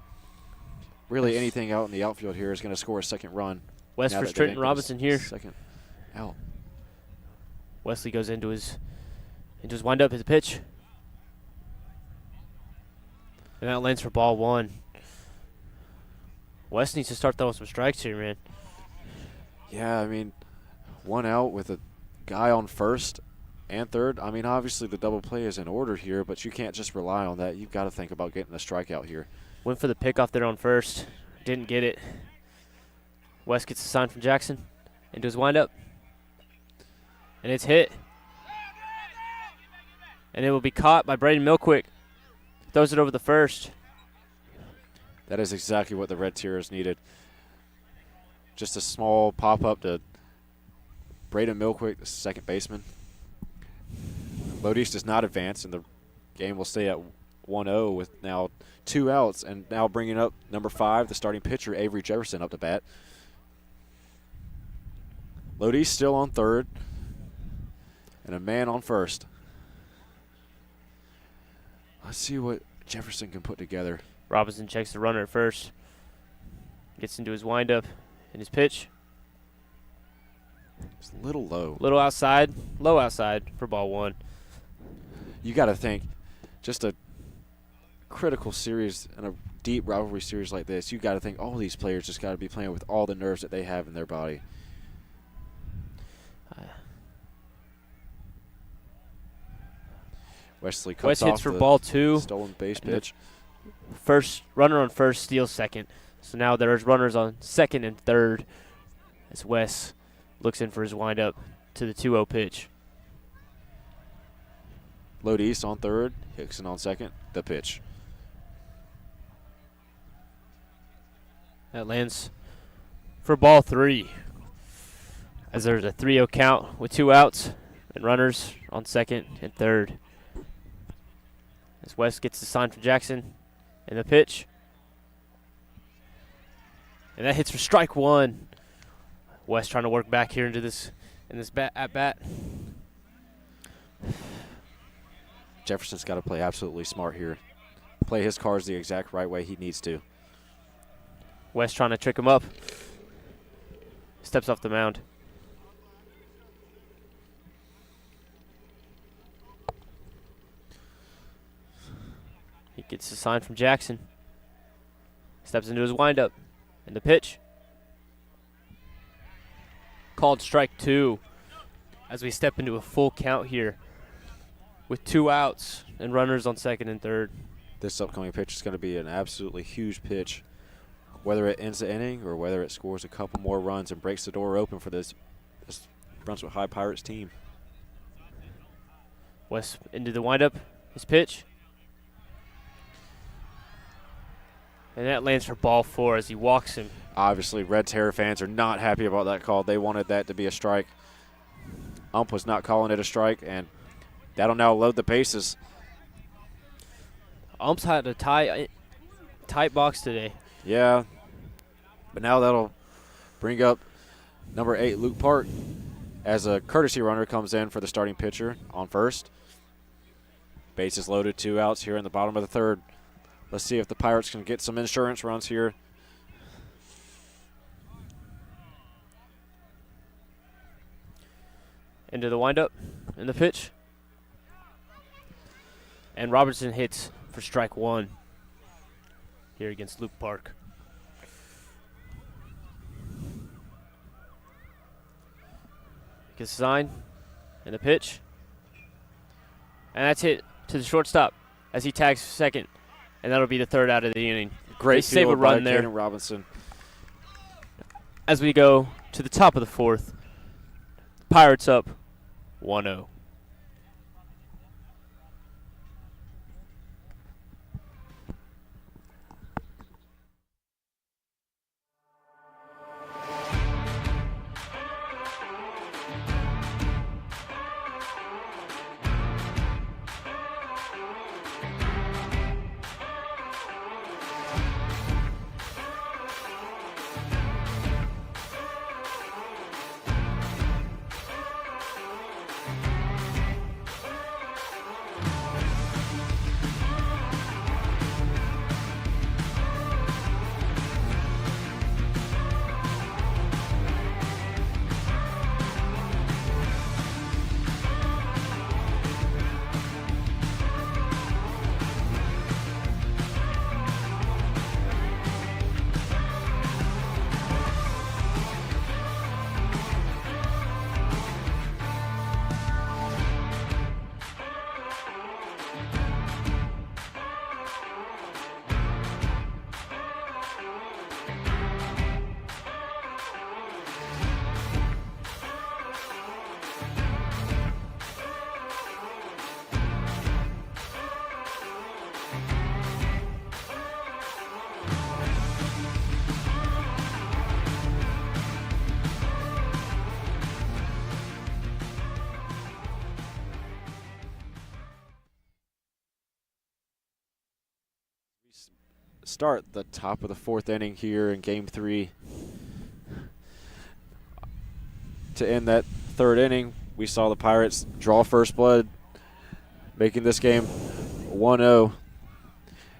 really anything out in the outfield here is going to score a second run. West for Trenton Robinson here. Second out. Wesley goes into his windup, his pitch. And that lands for ball one. West needs to start throwing some strikes here, man. Yeah, I mean, one out with a guy on first and third. I mean, obviously the double play is in order here, but you can't just rely on that. You've got to think about getting a strikeout here. Went for the pickoff there on first. Didn't get it. West gets a sign from Jackson into his windup. And it's hit. And it will be caught by Braden Milquick. Throws it over the first. That is exactly what the Red Tears needed. Just a small pop-up to Braden Milquick, the second baseman. Lodice does not advance, and the game will stay at 1-0 with now 2 outs, and now bringing up number 5, the starting pitcher, Avery Jefferson, up to bat. Lodice still on third, and a man on first. Let's see what Jefferson can put together. Robinson checks the runner at first. Gets into his windup and his pitch. It's a little low. Little outside. Low outside for ball one. You got to think, just a critical series and a deep rivalry series like this, you got to think all these players just got to be playing with all the nerves that they have in their body. Wesley cuts West off hits for the ball two. Stolen base pitch. First runner on first steals second. So now there's runners on second and third as Wes looks in for his windup to the 2-0 pitch. Lodice on third, Hickson on second, the pitch. That lands for ball three. As there's a 3-0 count with 2 outs and runners on second and third. As West gets the sign from Jackson and the pitch. And that hits for strike one. West trying to work back here into this at bat. Jefferson's got to play absolutely smart here. Play his cards the exact right way he needs to. West trying to trick him up. Steps off the mound. He gets a sign from Jackson. Steps into his windup. And the pitch. Called strike two as we step into a full count here with 2 outs and runners on second and third. This upcoming pitch is going to be an absolutely huge pitch. Whether it ends the inning or whether it scores a couple more runs and breaks the door open for this Brunswick High Pirates team. West into the windup. His pitch. And that lands for ball 4 as he walks him. Obviously, Red Terror fans are not happy about that call. They wanted that to be a strike. Ump was not calling it a strike, and that'll now load the bases. Umps had a tight box today. Yeah, but now that'll bring up number 8, Luke Park, as a courtesy runner comes in for the starting pitcher on first. Bases loaded, 2 outs here in the bottom of the third. Let's see if the Pirates can get some insurance runs here. Into the windup and the pitch. And Robertson hits for strike 1 here against Luke Park. Gets a sign and the pitch. And that's hit to the shortstop as he tags second. And that'll be the 3rd out of the inning. Great save a field run by there. Caden Robinson. As we go to the top of the 4th, Pirates up 1-0. start the top of the 4th inning here in Game 3. To end that 3rd inning, we saw the Pirates draw first blood, making this game 1-0.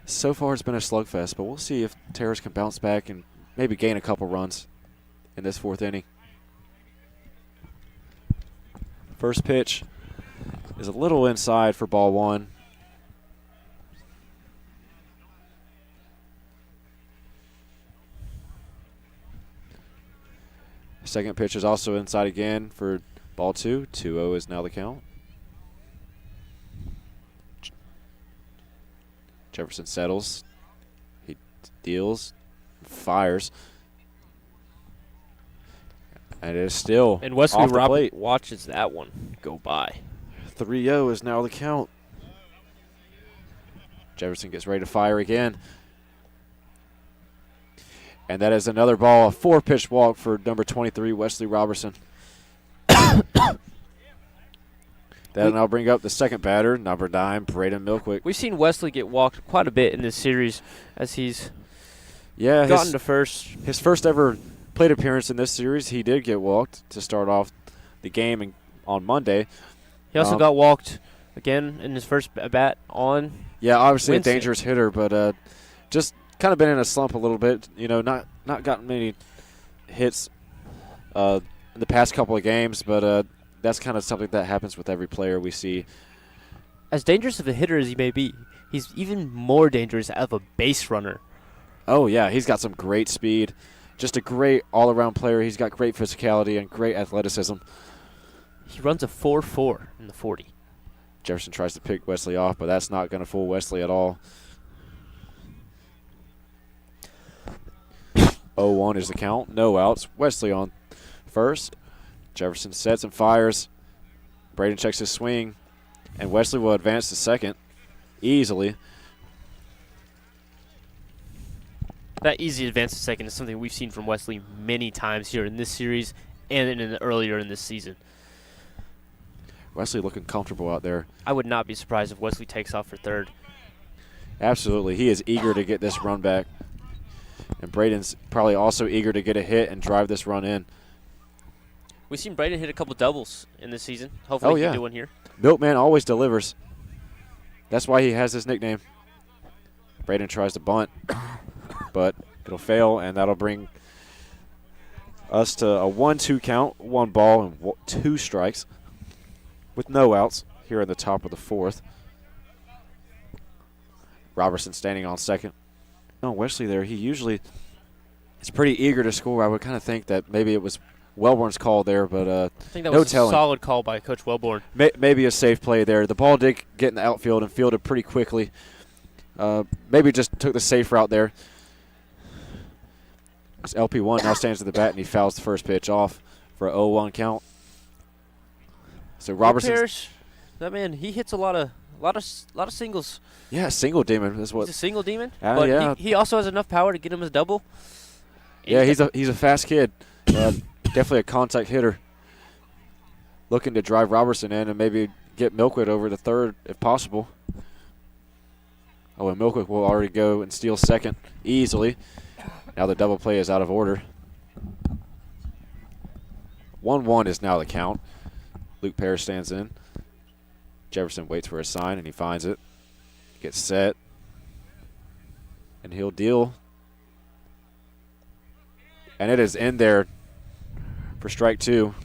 So far it's been a slugfest, but we'll see if Terrace can bounce back and maybe gain a couple runs in this 4th inning. First pitch is a little inside for ball 1. Second pitch is also inside again for ball 2. 2-0 is now the count. Jefferson settles. He deals, fires. And it is still And Wesley off the plate. watches that one go by. 3-0 is now the count. Jefferson gets ready to fire again. And that is another ball, a 4-pitch walk for number 23, Wesley Robertson. That'll now bring up the second batter, number 9, Braden Milkwick. We've seen Wesley get walked quite a bit in this series as he's gotten to first. His first ever plate appearance in this series, he did get walked to start off the game on Monday. He also got walked again in his first bat on obviously Wednesday. A dangerous hitter, but just kind of been in a slump a little bit. You know, not gotten many hits in the past couple of games, but that's kind of something that happens with every player we see. As dangerous of a hitter as he may be, he's even more dangerous as a base runner. Oh, yeah, he's got some great speed. Just a great all-around player. He's got great physicality and great athleticism. He runs a 4.4 in the 40. Jefferson tries to pick Wesley off, but that's not going to fool Wesley at all. 0-1 is the count. No outs. Wesley on first. Jefferson sets and fires. Braden checks his swing, and Wesley will advance to second easily. That easy advance to second is something we've seen from Wesley many times here in this series and earlier in this season. Wesley looking comfortable out there. I would not be surprised if Wesley takes off for third. Absolutely. He is eager to get this run back. And Braden's probably also eager to get a hit and drive this run in. We've seen Braden hit a couple doubles in this season. Hopefully he can do one here. Milkman always delivers. That's why he has this nickname. Braden tries to bunt, but it'll fail, and that'll bring us to a 1-2 count, 1 ball and 2 strikes with no outs here in the top of the 4th. Robertson standing on second. No, Wesley there, he usually is pretty eager to score. I would kind of think that maybe it was Wellborn's call there, but I think that no was telling. A solid call by Coach Wellborn. Maybe a safe play there. The ball did get in the outfield and fielded pretty quickly. Maybe just took the safe route there. LP1 now stands at the bat, and he fouls the first pitch off for a 0-1 count. So Robertson, that man, he hits a lot of singles. Yeah, single demon is what. He's a single demon, but yeah. he also has enough power to get him as double. Yeah, he's a fast kid. Definitely a contact hitter. Looking to drive Robertson in and maybe get Milkwood over to third if possible. Oh, and Milkwood will already go and steal second easily. Now the double play is out of order. 1-1 is now the count. Luke Parrish stands in. Jefferson waits for a sign, and he finds it. Gets set. And he'll deal. And it is in there for strike 2.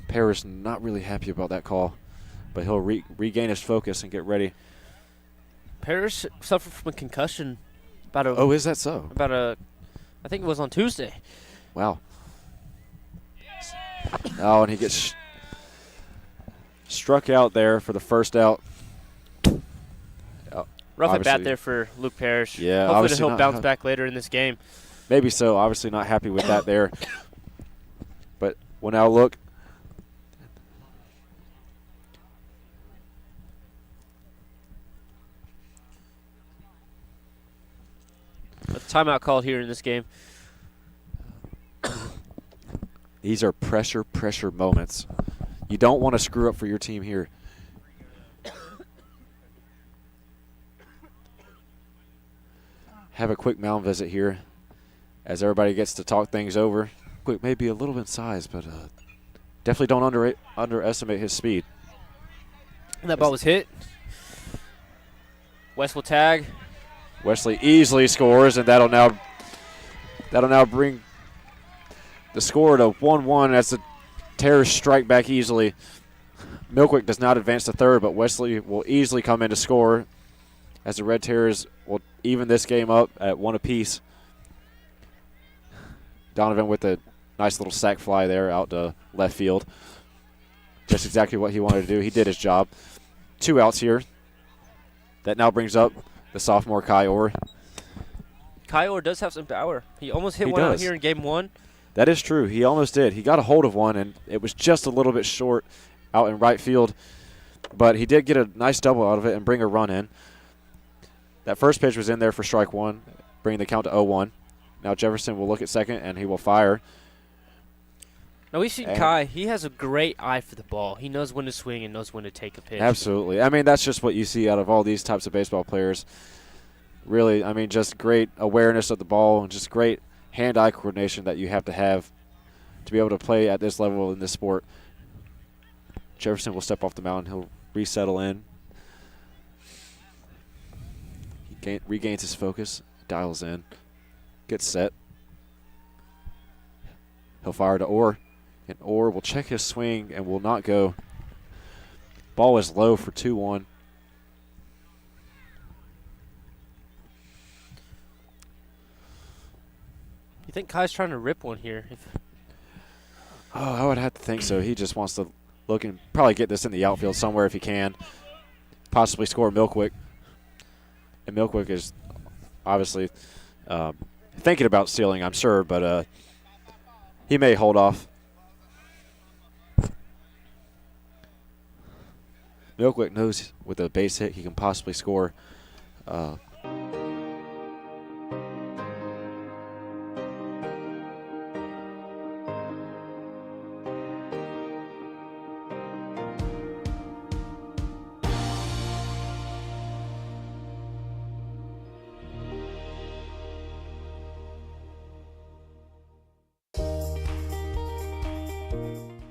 Parrish not really happy about that call, but he'll regain his focus and get ready. Parrish suffered from a concussion Oh, is that so? I think it was on Tuesday. Wow. Oh, and he gets struck out there for the first out. Rough at bat there for Luke Parrish. Yeah, hopefully he'll bounce back later in this game. Maybe so. Obviously not happy with that there. But we'll now look. A timeout called here in this game. These are pressure moments. You don't want to screw up for your team here. have a quick mound visit here as everybody gets to talk things over. Quick, maybe a little bit size, but definitely don't underestimate his speed. And that ball was hit. West will tag. Wesley easily scores, and that'll now bring the score to 1-1 as the Terrors strike back easily. Milkwick does not advance to third, but Wesley will easily come in to score as the Red Terrors will even this game up at 1 apiece. Donovan with a nice little sac fly there out to left field. Just exactly what he wanted to do. He did his job. 2 outs here. That now brings up the sophomore Kai Orr. Kai Orr does have some power. He almost hit He one out does. here in game 1. That is true. He almost did. He got a hold of one, and it was just a little bit short out in right field. But he did get a nice double out of it and bring a run in. That first pitch was in there for strike 1, bringing the count to 0-1. Now Jefferson will look at second, and he will fire. Now we've seen Kai. He has a great eye for the ball. He knows when to swing and knows when to take a pitch. Absolutely. I mean, that's just what you see out of all these types of baseball players. Really, I mean, just great awareness of the ball and just great hand-eye coordination that you have to be able to play at this level in this sport. Jefferson will step off the mound. He'll resettle in. He regains his focus, dials in, gets set. He'll fire to Orr, and Orr will check his swing and will not go. Ball is low for 2-1. You think Kai's trying to rip one here? Oh, I would have to think so. He just wants to look and probably get this in the outfield somewhere if he can. Possibly score Milkwick. And Milkwick is obviously thinking about stealing, I'm sure, but he may hold off. Milkwick knows with a base hit he can possibly score.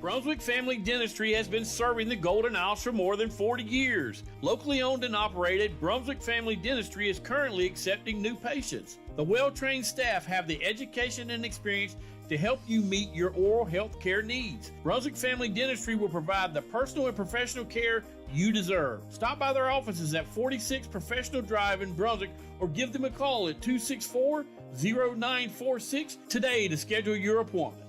Brunswick Family Dentistry has been serving the Golden Isles for more than 40 years. Locally owned and operated, Brunswick Family Dentistry is currently accepting new patients. The well-trained staff have the education and experience to help you meet your oral health care needs. Brunswick Family Dentistry will provide the personal and professional care you deserve. Stop by their offices at 46 Professional Drive in Brunswick or give them a call at 264-0946 today to schedule your appointment.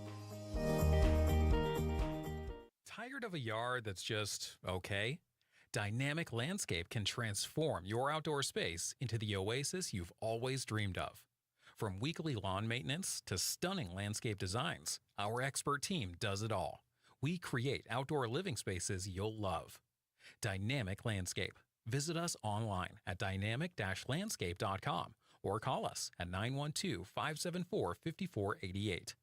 Tired of a yard that's just okay? Dynamic Landscape can transform your outdoor space into the oasis you've always dreamed of. From weekly lawn maintenance to stunning landscape designs, our expert team does it all. We create outdoor living spaces you'll love. Dynamic Landscape. Visit us online at dynamic-landscape.com or call us at 912-574-5488.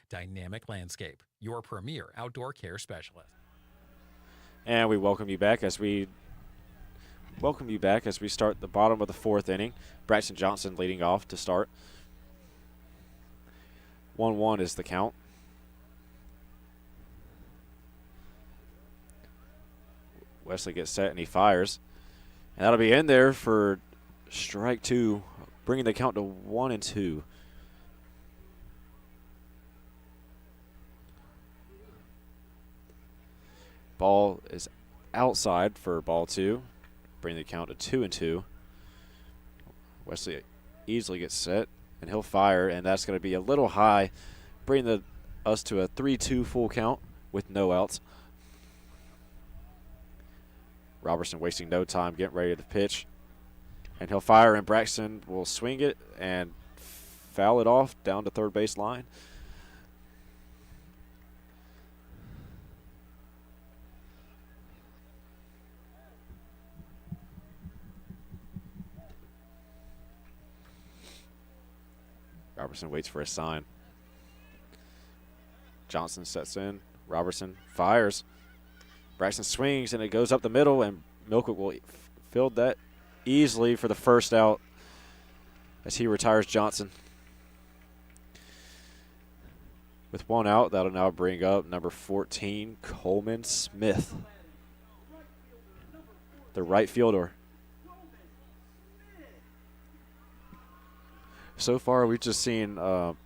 Dynamic Landscape, your premier outdoor care specialist. And we welcome you back as we start the bottom of the 4th inning. Braxton Johnson leading off to start. 1-1 is the count. Wesley gets set and he fires. And that'll be in there for strike 2, bringing the count to 1-2. Ball is outside for ball 2, bringing the count to 2-2. Wesley easily gets set, and he'll fire, and that's going to be a little high, bringing us to a 3-2 full count with no outs. Robertson wasting no time, getting ready to pitch, and he'll fire, and Braxton will swing it and foul it off down to third base line. Robertson waits for a sign. Johnson sets in. Robertson fires. Braxton swings, and it goes up the middle, and Milkwick will field that easily for the first out. as he retires Johnson. With one out, that'll now bring up number 14, Coleman Smith, the right fielder. So far, we've just seen kind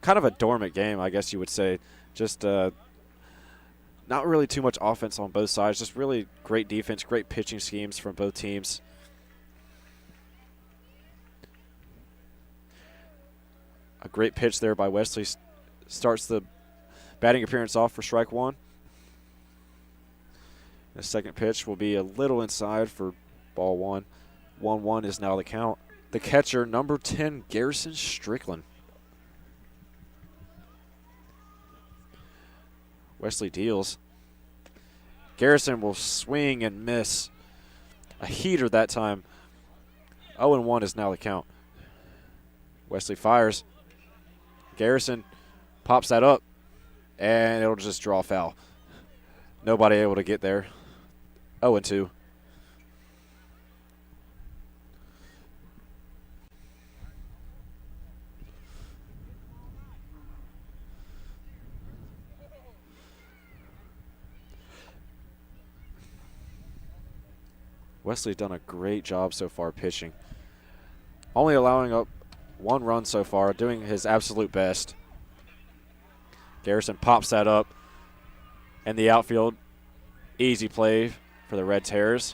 of a dormant game, I guess you would say. Just not really too much offense on both sides. Just really great defense, great pitching schemes from both teams. A great pitch there by Wesley starts the batting appearance off for strike one. The second pitch will be a little inside for ball one. 1-1 is now the count. The catcher, number 10, Garrison Strickland. Wesley deals. Garrison will swing and miss. A heater that time. 0-1 is now the count. Wesley fires. Garrison pops that up, and it'll just draw foul. Nobody able to get there. 0-2. Wesley's done a great job so far pitching. Only allowing up 1 run so far, doing his absolute best. Garrison pops that up. And the outfield, easy play for the Red Terrors.